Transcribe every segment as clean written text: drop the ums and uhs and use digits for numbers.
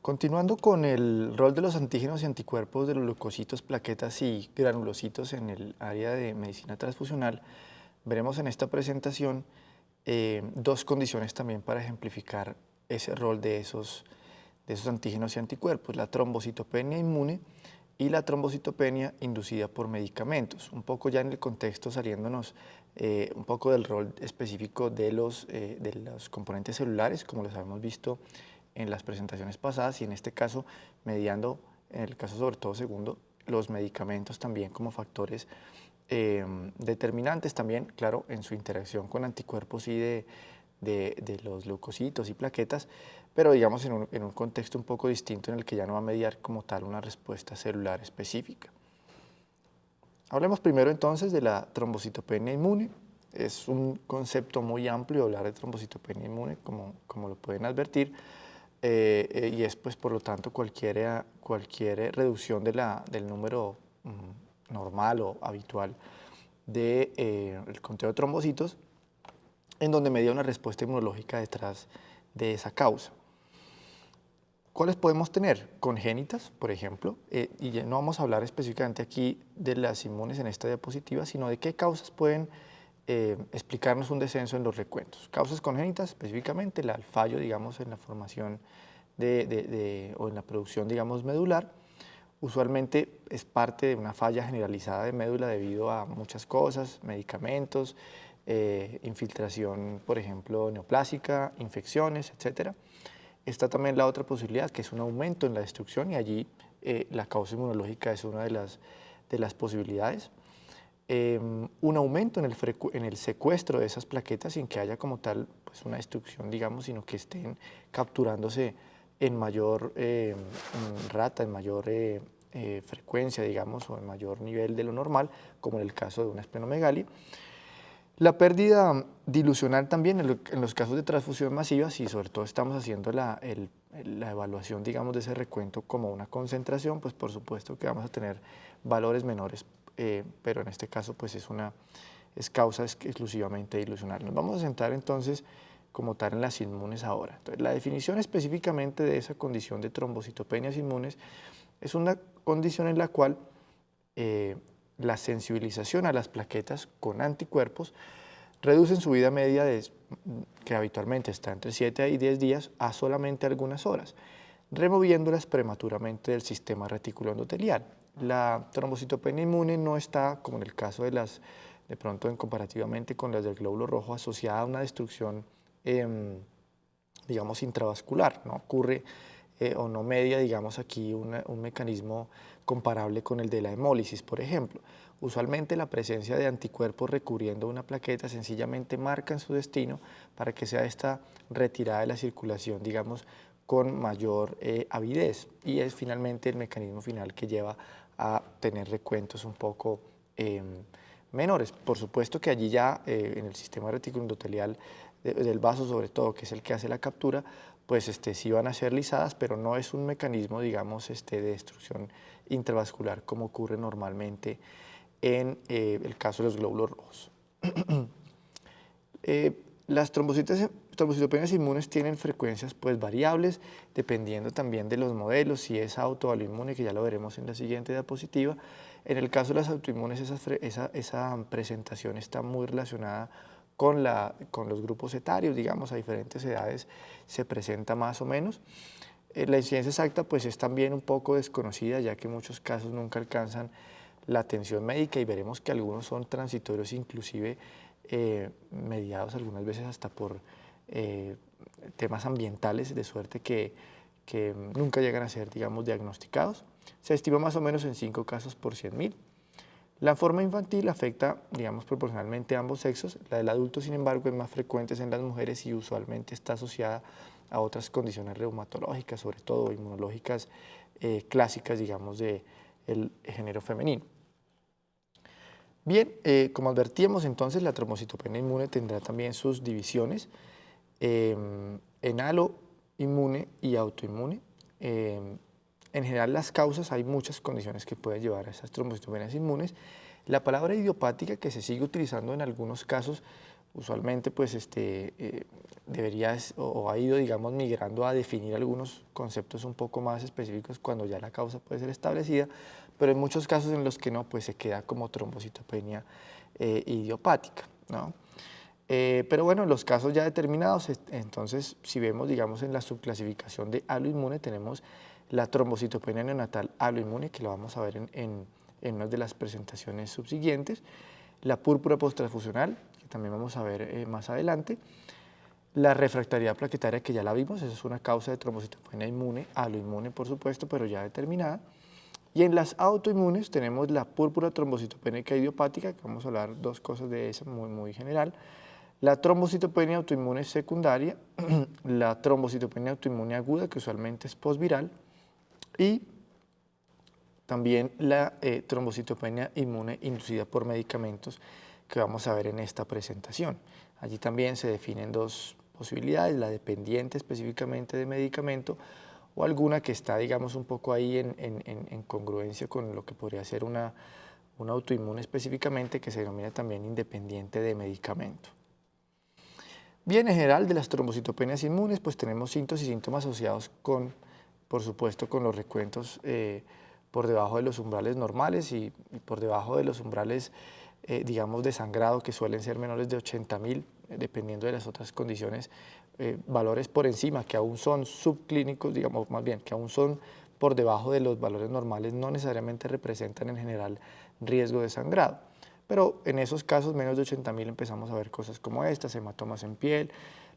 Continuando con el rol de los antígenos y anticuerpos de los leucocitos, plaquetas y granulocitos en el área de medicina transfusional, veremos en esta presentación dos condiciones también para ejemplificar ese rol de esos antígenos y anticuerpos, la trombocitopenia inmune y la trombocitopenia inducida por medicamentos. Un poco ya en el contexto saliéndonos un poco del rol específico de los componentes celulares, como los habíamos visto en las presentaciones pasadas, y en este caso mediando, en el caso sobre todo segundo, los medicamentos también como factores determinantes también, claro, en su interacción con anticuerpos y de los leucocitos y plaquetas, pero digamos en un contexto un poco distinto en el que ya no va a mediar como tal una respuesta celular específica. Hablemos primero entonces de la trombocitopenia inmune. Es un concepto muy amplio hablar de trombocitopenia inmune, como lo pueden advertir, y es pues por lo tanto cualquier reducción del número normal o habitual del conteo de trombocitos, en donde media una respuesta inmunológica detrás de esa causa. ¿Cuáles podemos tener? Congénitas, por ejemplo, y ya no vamos a hablar específicamente aquí de las inmunes en esta diapositiva, sino de qué causas pueden explicarnos un descenso en los recuentos. Causas congénitas, específicamente, el fallo, digamos, en la formación o en la producción, digamos, medular. Usualmente es parte de una falla generalizada de médula debido a muchas cosas, medicamentos, infiltración, por ejemplo, neoplásica, infecciones, etcétera. Está también la otra posibilidad, que es un aumento en la destrucción, y allí la causa inmunológica es una de las posibilidades. Un aumento en el secuestro de esas plaquetas sin que haya como tal pues, una destrucción, digamos, sino que estén capturándose en mayor rata, en mayor frecuencia, digamos, o en mayor nivel de lo normal, como en el caso de una esplenomegalia. La pérdida dilucional también en los casos de transfusión masiva, si sobre todo estamos haciendo la evaluación, digamos, de ese recuento como una concentración, pues por supuesto que vamos a tener valores menores, pero en este caso pues es causa exclusivamente dilucional. Nos vamos a centrar entonces como tal en las inmunes ahora. Entonces, la definición específicamente de esa condición de trombocitopenias inmunes es una condición en la cual la sensibilización a las plaquetas con anticuerpos reducen su vida media, que habitualmente está entre 7 y 10 días, a solamente algunas horas, removiéndolas prematuramente del sistema reticuloendotelial. La trombocitopenia inmune no está, como en el caso de pronto comparativamente con las del glóbulo rojo, asociada a una destrucción, digamos, intravascular. No ocurre o no media, digamos, aquí un mecanismo comparable con el de la hemólisis, por ejemplo. Usualmente la presencia de anticuerpos recubriendo una plaqueta sencillamente marcan su destino para que sea esta retirada de la circulación, digamos, con mayor avidez, y es finalmente el mecanismo final que lleva a tener recuentos un poco menores. Por supuesto que allí ya en el sistema reticuloendotelial del vaso sobre todo, que es el que hace la captura, pues sí van a ser lisadas, pero no es un mecanismo, digamos, de destrucción intravascular como ocurre normalmente en el caso de los glóbulos rojos. Las trombocitopenias inmunes tienen frecuencias pues, variables, dependiendo también de los modelos, si es auto o autoinmune, que ya lo veremos en la siguiente diapositiva. En el caso de las autoinmunes, esa presentación está muy relacionada con los grupos etarios, digamos, a diferentes edades se presenta más o menos. La incidencia exacta pues, es también un poco desconocida, ya que en muchos casos nunca alcanzan la atención médica, y veremos que algunos son transitorios, inclusive mediados algunas veces hasta por temas ambientales, de suerte que nunca llegan a ser, digamos, diagnosticados. Se estima más o menos en 5 casos por 100.000. La forma infantil afecta, digamos, proporcionalmente a ambos sexos. La del adulto, sin embargo, es más frecuente en las mujeres y usualmente está asociada a otras condiciones reumatológicas, sobre todo inmunológicas clásicas, digamos, del género femenino. Bien, como advertíamos entonces, la trombocitopenia inmune tendrá también sus divisiones en aloinmune y autoinmune. En general las causas, hay muchas condiciones que pueden llevar a esas trombocitopenias inmunes. La palabra idiopática, que se sigue utilizando en algunos casos, usualmente pues o ha ido, digamos, migrando a definir algunos conceptos un poco más específicos cuando ya la causa puede ser establecida, pero en muchos casos en los que no, pues se queda como trombocitopenia idiopática, ¿no? Pero bueno, en los casos ya determinados, entonces si vemos, digamos, en la subclasificación de aloinmune, tenemos la trombocitopenia neonatal aloinmune, que lo vamos a ver en una de las presentaciones subsiguientes, la púrpura posttransfusional, que también vamos a ver más adelante, la refractariedad plaquetaria, que ya la vimos, esa es una causa de trombocitopenia inmune, aloinmune por supuesto, pero ya determinada. Y en las autoinmunes tenemos la púrpura trombocitopénica idiopática, que vamos a hablar dos cosas de esa muy general, la trombocitopenia autoinmune secundaria, la trombocitopenia autoinmune aguda, que usualmente es postviral, y también la trombocitopenia inmune inducida por medicamentos, que vamos a ver en esta presentación. Allí también se definen dos posibilidades, la dependiente específicamente de medicamento o alguna que está, digamos, un poco ahí en congruencia con lo que podría ser una autoinmune específicamente, que se denomina también independiente de medicamento. Bien, en general de las trombocitopenias inmunes, pues tenemos síntomas y síntomas asociados con, por supuesto, con los recuentos por debajo de los umbrales normales y por debajo de los umbrales, digamos, de sangrado, que suelen ser menores de 80.000, dependiendo de las otras condiciones, valores por encima, que aún son subclínicos, digamos, más bien, que aún son por debajo de los valores normales, no necesariamente representan en general riesgo de sangrado. Pero en esos casos, menos de 80.000, empezamos a ver cosas como estas, hematomas en piel,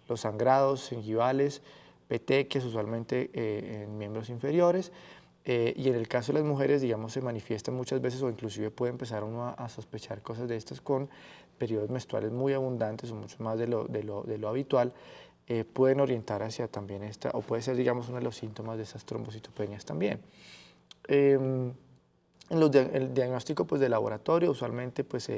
los sangrados gingivales, petequias, usualmente en miembros inferiores, y en el caso de las mujeres, digamos, se manifiestan muchas veces o inclusive puede empezar uno a sospechar cosas de estas con periodos menstruales muy abundantes o mucho más de lo habitual, pueden orientar hacia también esta, o puede ser, digamos, uno de los síntomas de esas trombocitopenias también. El diagnóstico pues, de laboratorio, usualmente pues,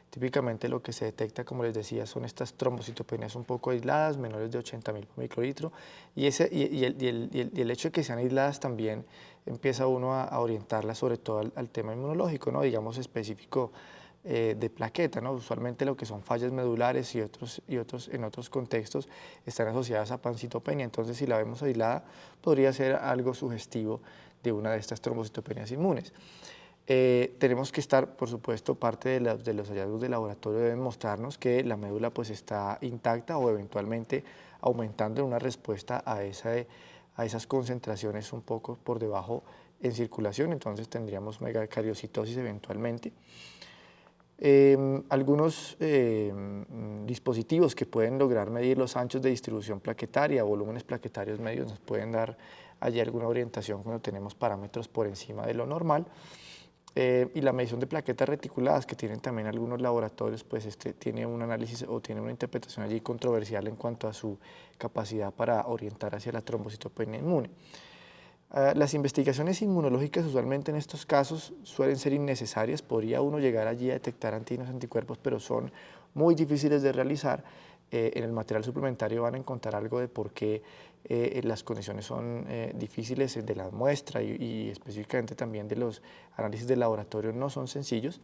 típicamente lo que se detecta, como les decía, son estas trombocitopenias un poco aisladas, menores de 80.000 por microlitro, y el hecho de que sean aisladas también empieza uno a orientarlas sobre todo al tema inmunológico, ¿no? Digamos específico de plaqueta, ¿no? Usualmente lo que son fallas medulares y otros en otros contextos están asociadas a pancitopenia, entonces si la vemos aislada podría ser algo sugestivo de una de estas trombocitopenias inmunes. Tenemos que estar, por supuesto, parte de los hallazgos de laboratorio deben mostrarnos que la médula pues está intacta o eventualmente aumentando en una respuesta a esas concentraciones un poco por debajo en circulación, entonces tendríamos megacariocitosis eventualmente. Algunos dispositivos que pueden lograr medir los anchos de distribución plaquetaria, volúmenes plaquetarios medios, nos pueden dar allí alguna orientación cuando tenemos parámetros por encima de lo normal. Y la medición de plaquetas reticuladas, que tienen también algunos laboratorios, pues tiene un análisis o tiene una interpretación allí controversial en cuanto a su capacidad para orientar hacia la trombocitopenia inmune. Las investigaciones inmunológicas usualmente en estos casos suelen ser innecesarias, podría uno llegar allí a detectar antígenos anticuerpos, pero son muy difíciles de realizar. En el material suplementario van a encontrar algo de por qué las condiciones son difíciles de la muestra y específicamente también de los análisis de laboratorio no son sencillos.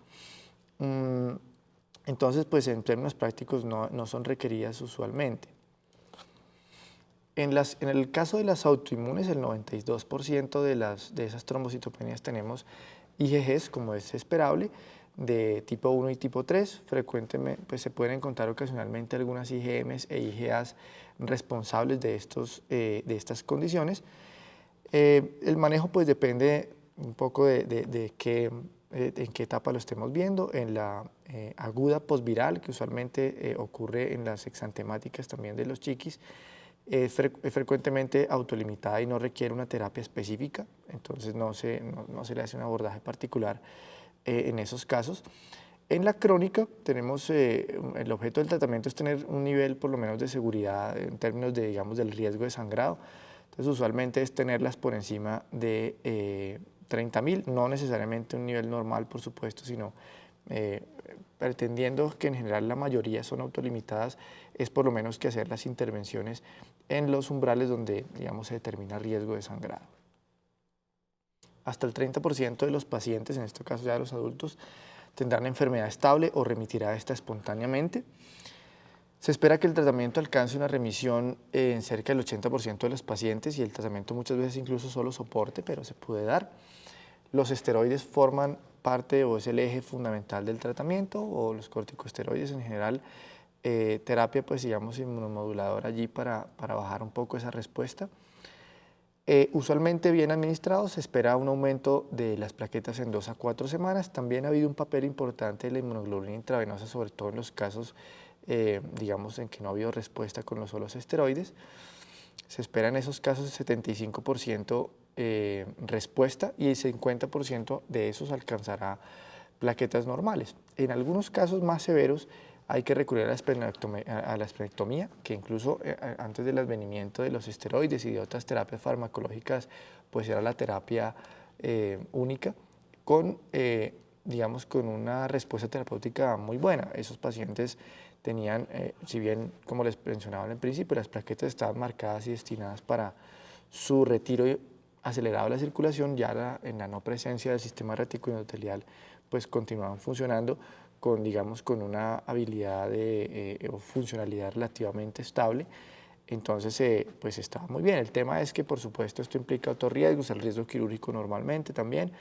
Entonces, pues en términos prácticos no son requeridas usualmente. En el caso de las autoinmunes, el 92% de esas trombocitopenias tenemos IgGs, como es esperable, de tipo 1 y tipo 3. Frecuentemente pues, se pueden encontrar ocasionalmente algunas IgMs e IgAs responsables de estas condiciones. El manejo pues, depende un poco en qué etapa lo estemos viendo. En la aguda posviral, que usualmente ocurre en las exantemáticas también de los chiquis, es frecuentemente autolimitada y no requiere una terapia específica, entonces no se le hace un abordaje particular en esos casos. En la crónica tenemos, el objeto del tratamiento es tener un nivel por lo menos de seguridad en términos de, digamos, del riesgo de sangrado, entonces usualmente es tenerlas por encima de 30.000, no necesariamente un nivel normal por supuesto, sino pretendiendo que en general la mayoría son autolimitadas, es por lo menos que hacer las intervenciones en los umbrales donde, digamos, se determina riesgo de sangrado. Hasta el 30% de los pacientes, en este caso ya de los adultos, tendrán enfermedad estable o remitirá esta espontáneamente. Se espera que el tratamiento alcance una remisión en cerca del 80% de los pacientes y el tratamiento muchas veces incluso solo soporte, pero se puede dar. Los esteroides forman parte o es el eje fundamental del tratamiento, o los corticosteroides en general, terapia pues digamos inmunomoduladora allí para bajar un poco esa respuesta. Usualmente bien administrados se espera un aumento de las plaquetas en 2 a 4 semanas. También ha habido un papel importante de la inmunoglobulina intravenosa, sobre todo en los casos digamos en que no ha habido respuesta con los solos esteroides. Se espera en esos casos 75% respuesta y el 50% de esos alcanzará plaquetas normales. En algunos casos más severos hay que recurrir a la esplenectomía, que incluso antes del advenimiento de los esteroides y de otras terapias farmacológicas, pues era la terapia única, con, digamos, con una respuesta terapéutica muy buena. Esos pacientes tenían, si bien, como les mencionaba en el principio, las plaquetas estaban marcadas y destinadas para su retiro acelerado de la circulación, ya en la no presencia del sistema reticuloendotelial, pues continuaban funcionando con, digamos, con una habilidad o funcionalidad relativamente estable. Entonces, pues estaba muy bien. El tema es que, por supuesto, esto implica otros riesgos, el riesgo quirúrgico normalmente también,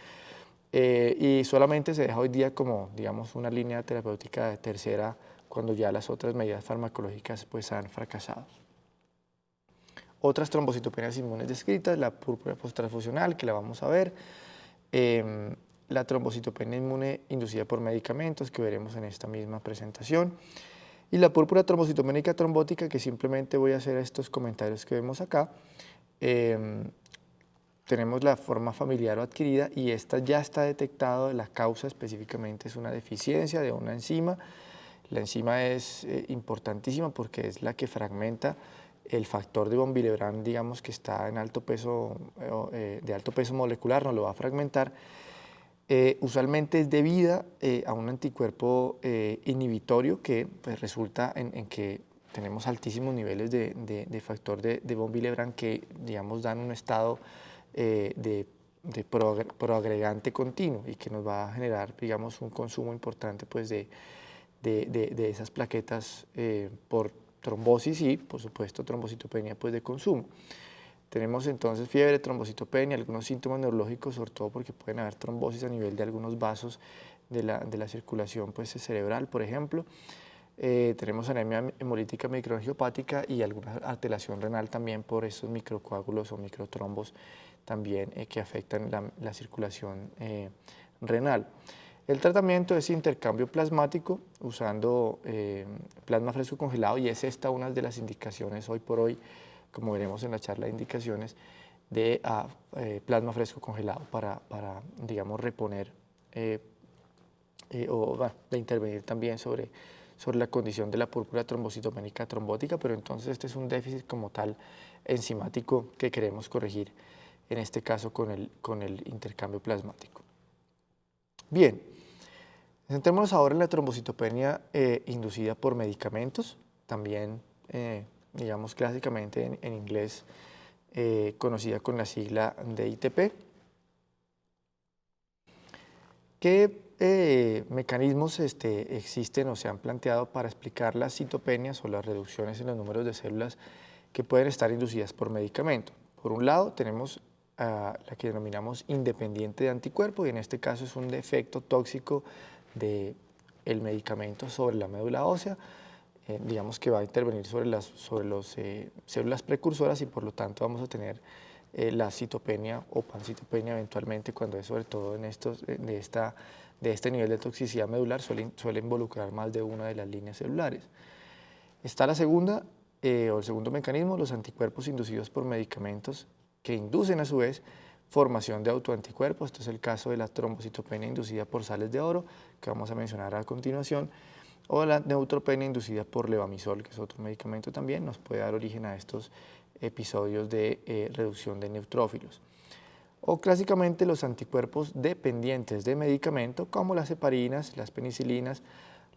y solamente se deja hoy día como, digamos, una línea terapéutica de tercera cuando ya las otras medidas farmacológicas pues han fracasado. Otras trombocitopenias inmunes descritas, la púrpura posttransfusional, que la vamos a ver, la trombocitopenia inmune inducida por medicamentos, que veremos en esta misma presentación, y la púrpura trombocitopénica trombótica, que simplemente voy a hacer estos comentarios que vemos acá. Tenemos la forma familiar o adquirida y esta ya está detectado, la causa específicamente es una deficiencia de una enzima. La enzima es importantísima porque es la que fragmenta el factor de von Willebrand, digamos que está en alto peso, de alto peso molecular, no lo va a fragmentar. Usualmente es debida a un anticuerpo inhibitorio que pues, resulta en que tenemos altísimos niveles de factor de von Willebrand que, digamos, dan un estado de proagregante continuo y que nos va a generar, digamos, un consumo importante pues, de esas plaquetas por trombosis y, por supuesto, trombocitopenia pues, de consumo. Tenemos entonces fiebre, trombocitopenia, algunos síntomas neurológicos, sobre todo porque pueden haber trombosis a nivel de algunos vasos de la circulación pues, cerebral, por ejemplo. Tenemos anemia hemolítica microangiopática y alguna alteración renal también por estos microcoágulos o microtrombos también que afectan la circulación renal. El tratamiento es intercambio plasmático usando plasma fresco congelado y es esta una de las indicaciones hoy por hoy, como veremos en la charla de indicaciones, de plasma fresco congelado para digamos, reponer o de intervenir también sobre la condición de la púrpura trombocitopénica trombótica, pero entonces este es un déficit como tal enzimático que queremos corregir, en este caso con el intercambio plasmático. Bien, centrémonos ahora en la trombocitopenia inducida por medicamentos, también, digamos, clásicamente en inglés conocida con la sigla DITP. ¿Qué mecanismos existen o se han planteado para explicar las citopenias o las reducciones en los números de células que pueden estar inducidas por medicamento? Por un lado tenemos la que denominamos independiente de anticuerpo y en este caso es un defecto tóxico del medicamento sobre la médula ósea, digamos que va a intervenir sobre las células precursoras y por lo tanto vamos a tener la citopenia o pancitopenia eventualmente cuando es sobre todo en de este nivel de toxicidad medular suele involucrar más de una de las líneas celulares. Está la segunda o el segundo mecanismo, los anticuerpos inducidos por medicamentos que inducen a su vez formación de autoanticuerpos. Esto es el caso de la trombocitopenia inducida por sales de oro, que vamos a mencionar a continuación, o la neutropenia inducida por levamisol, que es otro medicamento también, nos puede dar origen a estos episodios de reducción de neutrófilos. O clásicamente los anticuerpos dependientes de medicamento, como las heparinas, las penicilinas,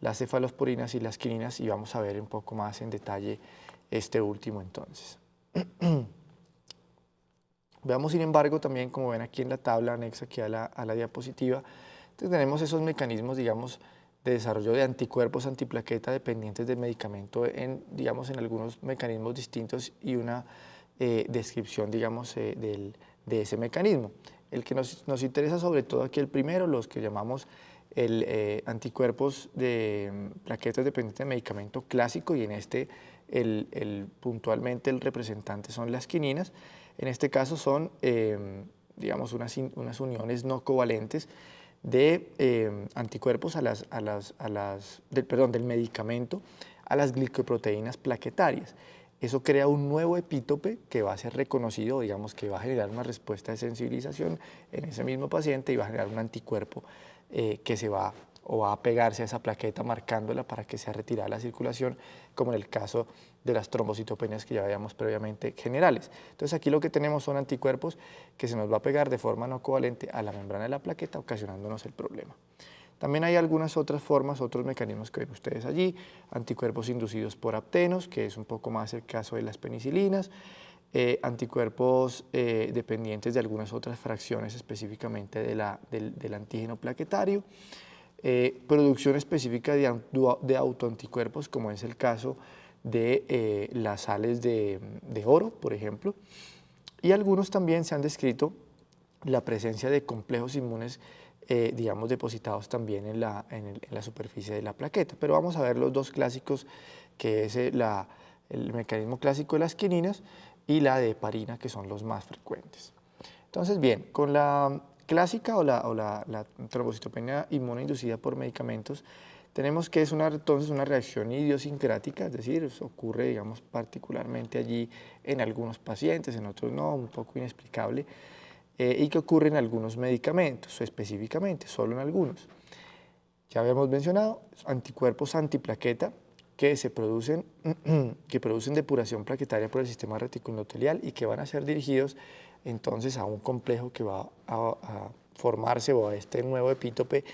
las cefalosporinas y las quininas, y vamos a ver un poco más en detalle este último entonces. Veamos, sin embargo, también, como ven aquí en la tabla anexa aquí a la diapositiva, entonces tenemos esos mecanismos, digamos, de desarrollo de anticuerpos antiplaqueta dependientes del medicamento digamos, en algunos mecanismos distintos y una descripción, digamos, de ese mecanismo. El que nos interesa sobre todo aquí el primero, los que llamamos anticuerpos de plaquetas dependientes del medicamento clásico, y en este puntualmente el representante son las quininas. En este caso son, digamos, unas uniones no covalentes de anticuerpos del medicamento a las glicoproteínas plaquetarias. Eso crea un nuevo epítope que va a ser reconocido, digamos que va a generar una respuesta de sensibilización en ese mismo paciente y va a generar un anticuerpo que va a pegarse a esa plaqueta marcándola para que sea retirada de la circulación, como en el caso de las trombocitopenias que ya veíamos previamente generales. Entonces aquí lo que tenemos son anticuerpos que se nos va a pegar de forma no covalente a la membrana de la plaqueta, ocasionándonos el problema. También hay algunas otras formas, otros mecanismos que ven ustedes allí, anticuerpos inducidos por aptenos, que es un poco más el caso de las penicilinas, anticuerpos dependientes de algunas otras fracciones específicamente del antígeno plaquetario, producción específica de autoanticuerpos, como es el caso de las sales de oro, por ejemplo, y algunos también se han descrito la presencia de complejos inmunes digamos, depositados también en la superficie de la plaqueta. Pero vamos a ver los dos clásicos, que es el mecanismo clásico de las quininas y la de heparina, que son los más frecuentes. Entonces, bien, con la clásica o la trombocitopenia inmune inducida por medicamentos, tenemos que es entonces una reacción idiosincrática, es decir, ocurre, digamos, particularmente allí en algunos pacientes, en otros no, un poco inexplicable, y que ocurre en algunos medicamentos, específicamente, solo en algunos. Ya habíamos mencionado anticuerpos antiplaqueta que producen depuración plaquetaria por el sistema reticuloendotelial y que van a ser dirigidos entonces a un complejo que va a formarse, o a este nuevo epítope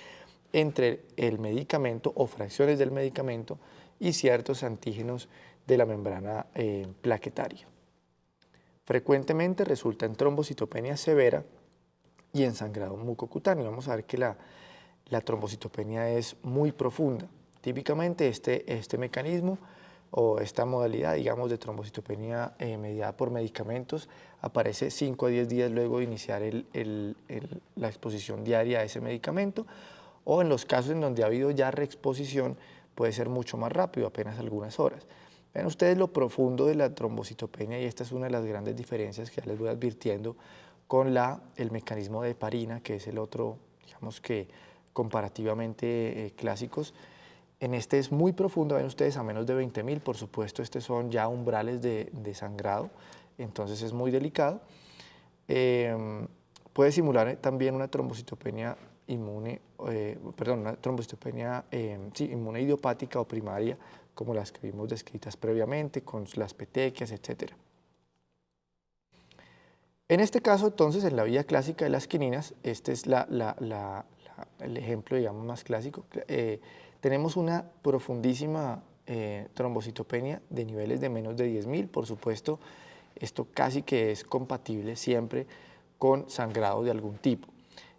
entre el medicamento o fracciones del medicamento y ciertos antígenos de la membrana plaquetaria. Frecuentemente resulta en trombocitopenia severa y en sangrado mucocutáneo. Vamos a ver que la trombocitopenia es muy profunda. Típicamente este mecanismo o esta modalidad, digamos, de trombocitopenia mediada por medicamentos aparece 5 a 10 días luego de iniciar la exposición diaria a ese medicamento, o en los casos en donde ha habido ya reexposición puede ser mucho más rápido, apenas algunas horas. Vean ustedes lo profundo de la trombocitopenia, y esta es una de las grandes diferencias que ya les voy advirtiendo con el mecanismo de heparina, que es el otro, digamos que comparativamente clásicos. En este es muy profundo, ven ustedes, a menos de 20.000, por supuesto, estos son ya umbrales de sangrado, entonces es muy delicado. Puede simular también una trombocitopenia inmune, inmune idiopática o primaria, como las que vimos descritas previamente, con las petequias, etc. En este caso, entonces, en la vía clásica de las quininas, este es el ejemplo, digamos, más clásico, tenemos una profundísima trombocitopenia de niveles de menos de 10.000, por supuesto, esto casi que es compatible siempre con sangrado de algún tipo.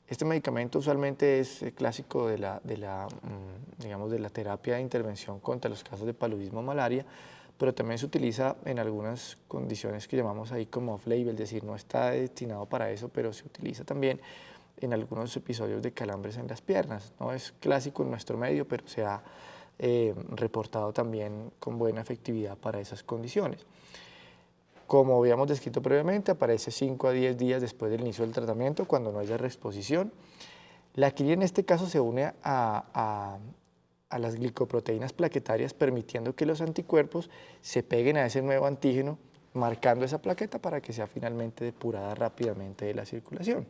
Este medicamento usualmente es clásico digamos, de la terapia de intervención contra los casos de paludismo o malaria, pero también se utiliza en algunas condiciones que llamamos ahí como off-label, es decir, no está destinado para eso, pero se utiliza también en algunos episodios de calambres en las piernas. No es clásico en nuestro medio, pero se ha reportado también con buena efectividad para esas condiciones. Como habíamos descrito previamente, aparece 5 a 10 días después del inicio del tratamiento, cuando no haya reexposición. La quinina en este caso se une a las glicoproteínas plaquetarias, permitiendo que los anticuerpos se peguen a ese nuevo antígeno, marcando esa plaqueta para que sea finalmente depurada rápidamente de la circulación.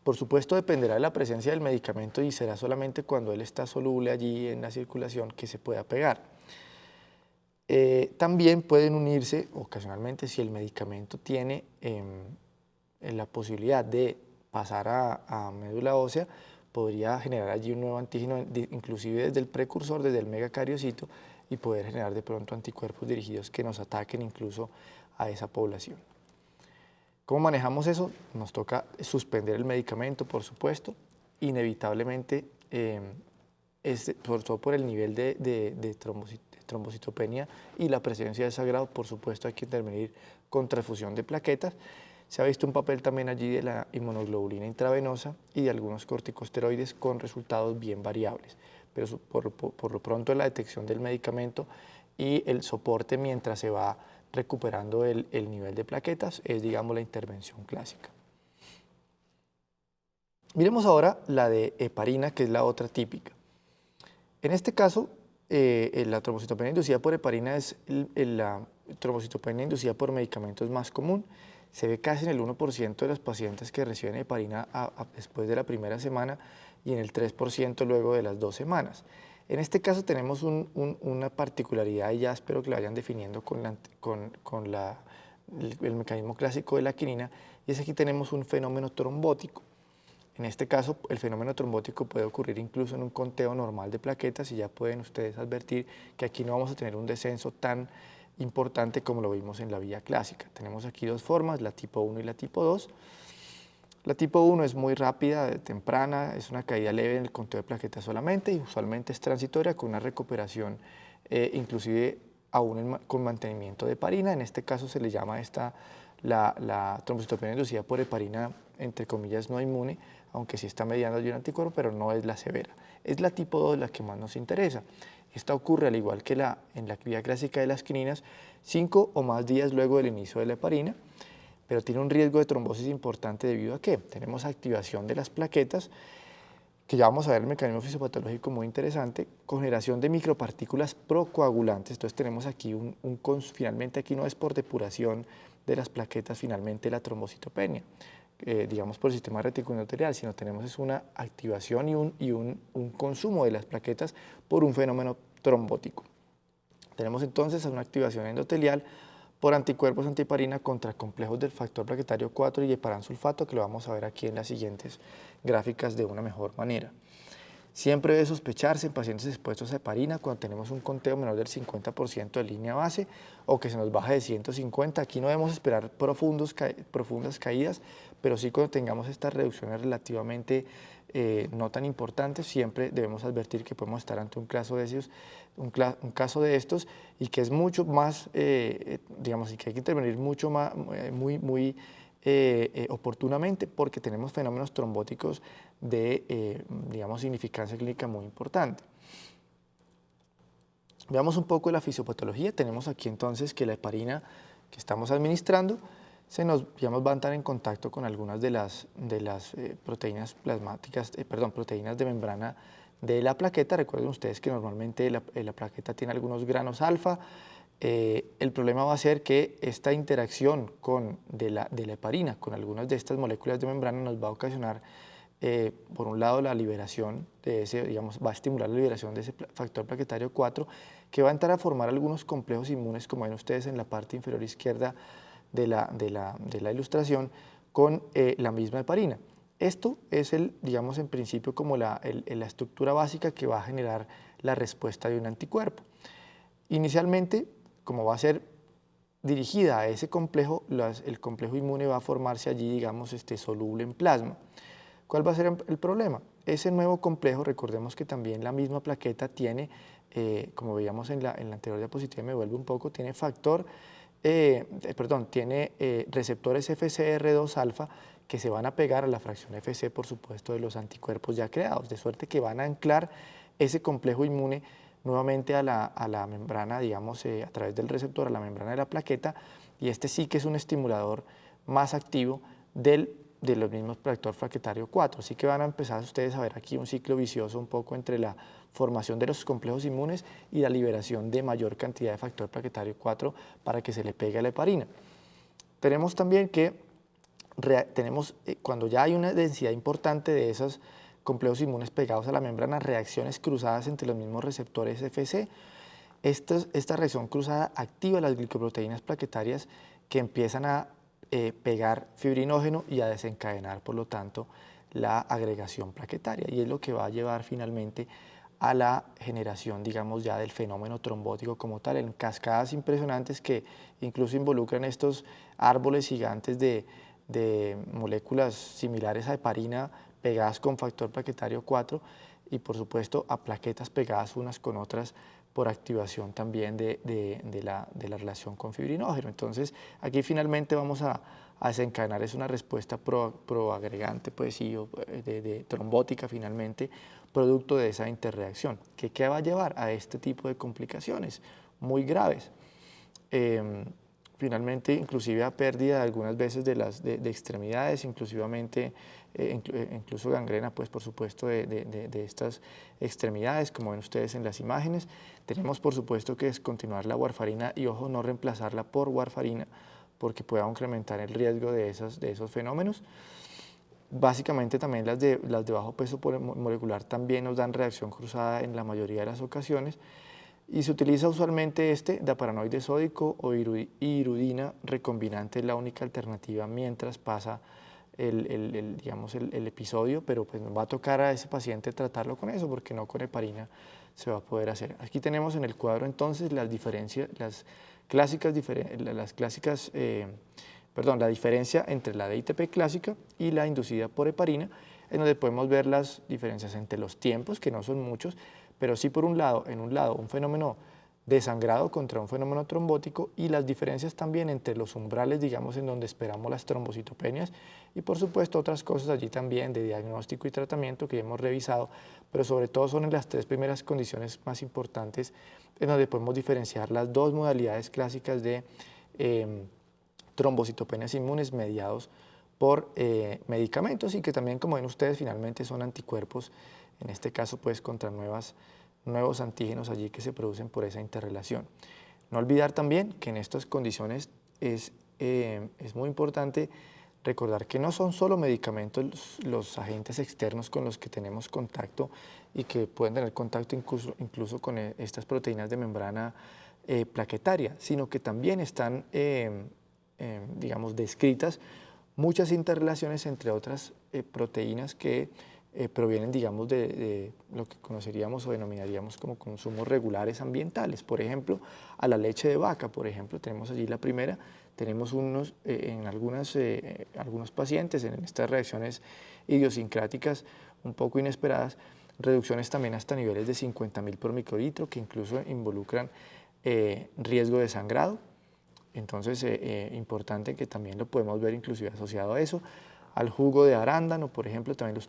Por supuesto, dependerá de la presencia del medicamento y será solamente cuando él está soluble allí en la circulación que se pueda pegar. También pueden unirse ocasionalmente, si el medicamento tiene la posibilidad de pasar a médula ósea, podría generar allí un nuevo antígeno, inclusive desde el precursor, desde el megacariocito, y poder generar de pronto anticuerpos dirigidos que nos ataquen incluso a esa población. ¿Cómo manejamos eso? Nos toca suspender el medicamento, por supuesto. Inevitablemente sobre todo por el nivel de trombocitopenia y la presencia de sangrado. Por supuesto hay que intervenir con transfusión de plaquetas. Se ha visto un papel también allí de la inmunoglobulina intravenosa y de algunos corticosteroides con resultados bien variables, pero por lo pronto la detección del medicamento y el soporte mientras se va recuperando el nivel de plaquetas es, digamos, la intervención clásica. Miremos ahora la de heparina, que es la otra típica. En este caso, la trombocitopenia inducida por heparina es la trombocitopenia inducida por medicamentos más común. Se ve casi en el 1% de los pacientes que reciben heparina después de la primera semana y en el 3% luego de las 2 semanas. En este caso tenemos una particularidad y ya espero que la vayan definiendo con el mecanismo clásico de la quinina, y es que aquí tenemos un fenómeno trombótico. En este caso, el fenómeno trombótico puede ocurrir incluso en un conteo normal de plaquetas y ya pueden ustedes advertir que aquí no vamos a tener un descenso tan importante como lo vimos en la vía clásica. Tenemos aquí dos formas, la tipo 1 y la tipo 2. La tipo 1 es muy rápida, temprana, es una caída leve en el conteo de plaquetas solamente y usualmente es transitoria con una recuperación inclusive aún con mantenimiento de heparina. En este caso se le llama la trombocitopenia inducida por heparina, entre comillas, no inmune, aunque sí está mediando de un anticuerpo, pero no es la severa. Es la tipo 2 la que más nos interesa. Esta ocurre, al igual que en la vía clásica de las quininas, 5 o más días luego del inicio de la heparina, pero tiene un riesgo de trombosis importante debido a que tenemos activación de las plaquetas, que ya vamos a ver el mecanismo fisiopatológico muy interesante, con generación de micropartículas procoagulantes. Entonces tenemos aquí finalmente aquí no es por depuración de las plaquetas finalmente la trombocitopenia, digamos por el sistema reticuloendotelial, sino tenemos es una activación y un consumo de las plaquetas por un fenómeno trombótico. Tenemos entonces una activación endotelial por anticuerpos antiheparina contra complejos del factor plaquetario 4 y heparansulfato, que lo vamos a ver aquí en las siguientes gráficas de una mejor manera. Siempre debe sospecharse en pacientes expuestos a heparina cuando tenemos un conteo menor del 50% de línea base o que se nos baje de 150. Aquí no debemos esperar profundas caídas, pero sí cuando tengamos estas reducciones relativamente no tan importantes, siempre debemos advertir que podemos estar ante un caso de estos y que es mucho más, digamos, y que hay que intervenir mucho más, muy oportunamente, porque tenemos fenómenos trombóticos de, digamos, significancia clínica muy importante. Veamos un poco de la fisiopatología. Tenemos aquí entonces que la heparina que estamos administrando va a entrar en contacto con algunas de las proteínas plasmáticas, proteínas de membrana de la plaqueta. Recuerden ustedes que normalmente la plaqueta tiene algunos granos alfa. El problema va a ser que esta interacción de la heparina con algunas de estas moléculas de membrana nos va a ocasionar, por un lado, la liberación de va a estimular la liberación de ese factor plaquetario 4, que va a entrar a formar algunos complejos inmunes, como ven ustedes en la parte inferior izquierda de la ilustración, con la misma heparina. Esto es, digamos, en principio como la estructura básica que va a generar la respuesta de un anticuerpo. Inicialmente, como va a ser dirigida a ese complejo, el complejo inmune va a formarse allí, digamos, soluble en plasma. ¿Cuál va a ser el problema? Ese nuevo complejo, recordemos que también la misma plaqueta tiene, como veíamos en la anterior diapositiva, me vuelve un poco, tiene receptores FCR2 alfa que se van a pegar a la fracción FC, por supuesto, de los anticuerpos ya creados, de suerte que van a anclar ese complejo inmune nuevamente a la membrana, digamos, a través del receptor, a la membrana de la plaqueta, y este sí que es un estimulador más activo de los mismos factor plaquetario 4. Así que van a empezar ustedes a ver aquí un ciclo vicioso un poco entre la formación de los complejos inmunes y la liberación de mayor cantidad de factor plaquetario 4 para que se le pegue a la heparina. Tenemos también que cuando ya hay una densidad importante de esos complejos inmunes pegados a la membrana, reacciones cruzadas entre los mismos receptores FC. Esta reacción cruzada activa las glicoproteínas plaquetarias que empiezan a pegar fibrinógeno y a desencadenar, por lo tanto, la agregación plaquetaria, y es lo que va a llevar finalmente a la generación, digamos, ya del fenómeno trombótico como tal, en cascadas impresionantes que incluso involucran estos árboles gigantes de moléculas similares a heparina pegadas con factor plaquetario 4, y por supuesto a plaquetas pegadas unas con otras por activación también de la relación con fibrinógeno. Entonces aquí finalmente vamos a desencadenar es una respuesta proagregante, pues sí, de trombótica finalmente, producto de esa interreacción. ¿Qué va a llevar a este tipo de complicaciones muy graves? Finalmente, inclusive a pérdida algunas veces de extremidades, inclusivamente, incluso gangrena, pues por supuesto, de estas extremidades, como ven ustedes en las imágenes. Tenemos por supuesto que descontinuar la warfarina y, ojo, no reemplazarla por warfarina, porque pueda incrementar el riesgo de esos fenómenos. Básicamente también las de bajo peso molecular también nos dan reacción cruzada en la mayoría de las ocasiones, y se utiliza usualmente daparanoide sódico o irudina recombinante, es la única alternativa mientras pasa digamos el episodio, pero pues nos va a tocar a ese paciente tratarlo con eso, porque no con heparina se va a poder hacer. Aquí tenemos en el cuadro entonces la diferencia entre la DITP clásica y la inducida por heparina, en donde podemos ver las diferencias entre los tiempos, que no son muchos, pero sí por un lado, un fenómeno de sangrado contra un fenómeno trombótico, y las diferencias también entre los umbrales, digamos, en donde esperamos las trombocitopenias, y por supuesto otras cosas allí también de diagnóstico y tratamiento que hemos revisado, pero sobre todo son en las tres primeras condiciones más importantes en donde podemos diferenciar las dos modalidades clásicas de trombocitopenias inmunes mediados por medicamentos, y que también, como ven ustedes, finalmente son anticuerpos, en este caso pues contra nuevos antígenos allí que se producen por esa interrelación. No olvidar también que en estas condiciones es muy importante recordar que no son solo medicamentos los agentes externos con los que tenemos contacto y que pueden tener contacto incluso con estas proteínas de membrana plaquetaria, sino que también están, digamos, descritas muchas interrelaciones entre otras proteínas que provienen, digamos, de lo que conoceríamos o denominaríamos como consumos regulares ambientales. Por ejemplo, a la leche de vaca, por ejemplo, tenemos allí la primera, tenemos en algunos pacientes, en estas reacciones idiosincráticas un poco inesperadas, reducciones también hasta niveles de 50.000 por microlitro, que incluso involucran riesgo de sangrado. Entonces, importante que también lo podemos ver inclusive asociado a eso. Al jugo de arándano, por ejemplo, también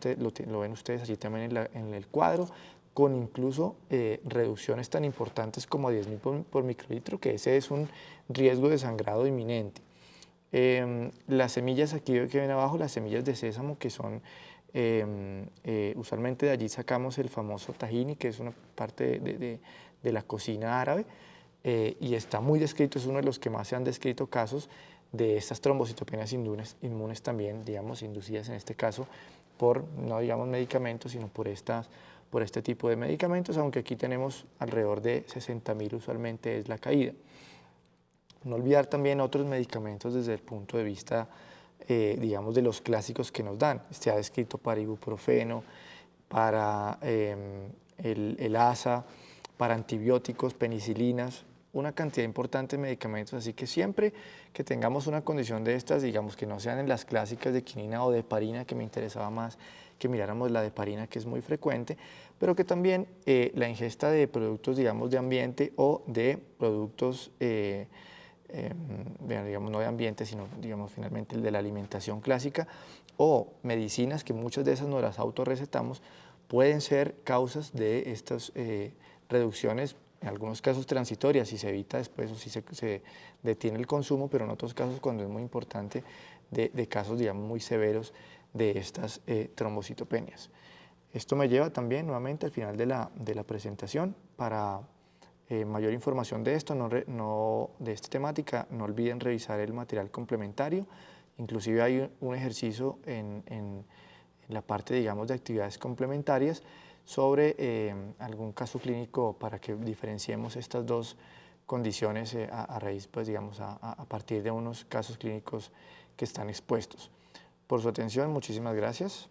lo ven ustedes allí también en el cuadro, con incluso reducciones tan importantes como 10.000 por microlitro, que ese es un riesgo de sangrado inminente. Las semillas aquí que ven abajo, las semillas de sésamo, que son, usualmente de allí sacamos el famoso tahini, que es una parte de la cocina árabe, y está muy descrito, es uno de los que más se han descrito casos de estas trombocitopenias inmunes también, digamos, inducidas en este caso por, no digamos medicamentos, sino por este tipo de medicamentos, aunque aquí tenemos alrededor de 60.000 usualmente es la caída. No olvidar también otros medicamentos desde el punto de vista, digamos, de los clásicos que nos dan. Se ha descrito para ibuprofeno, para el ASA, para antibióticos, penicilinas, una cantidad importante de medicamentos, así que siempre que tengamos una condición de estas, digamos que no sean en las clásicas de quinina o de heparina, que me interesaba más que miráramos la de heparina, que es muy frecuente, pero que también la ingesta de productos, digamos, de ambiente o de productos, digamos, no de ambiente, sino, digamos, finalmente el de la alimentación clásica, o medicinas, que muchas de esas no las autorrecetamos, pueden ser causas de estas reducciones, en algunos casos transitorias, si se evita después o si se detiene el consumo, pero en otros casos, cuando es muy importante, de casos, digamos, muy severos de estas trombocitopenias. Esto me lleva también nuevamente al final de la presentación. Para mayor información de esto, de esta temática, no olviden revisar el material complementario. Inclusive hay un ejercicio en la parte, digamos, de actividades complementarias sobre algún caso clínico para que diferenciemos estas dos condiciones a raíz, pues, digamos, a partir de unos casos clínicos que están expuestos. Por su atención, muchísimas gracias.